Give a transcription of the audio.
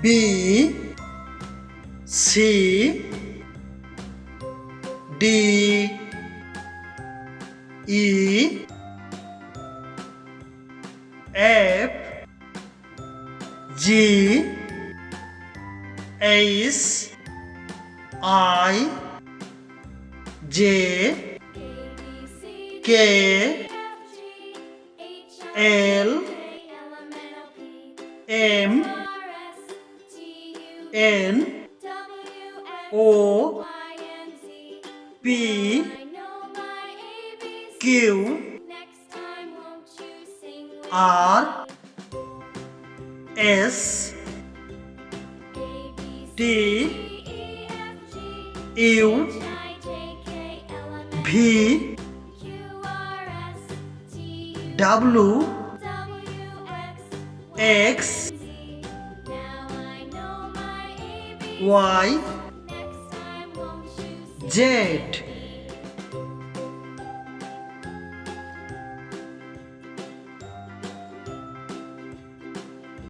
B C D E F G H I J K L M N O P Q R S T U V W X Y Z.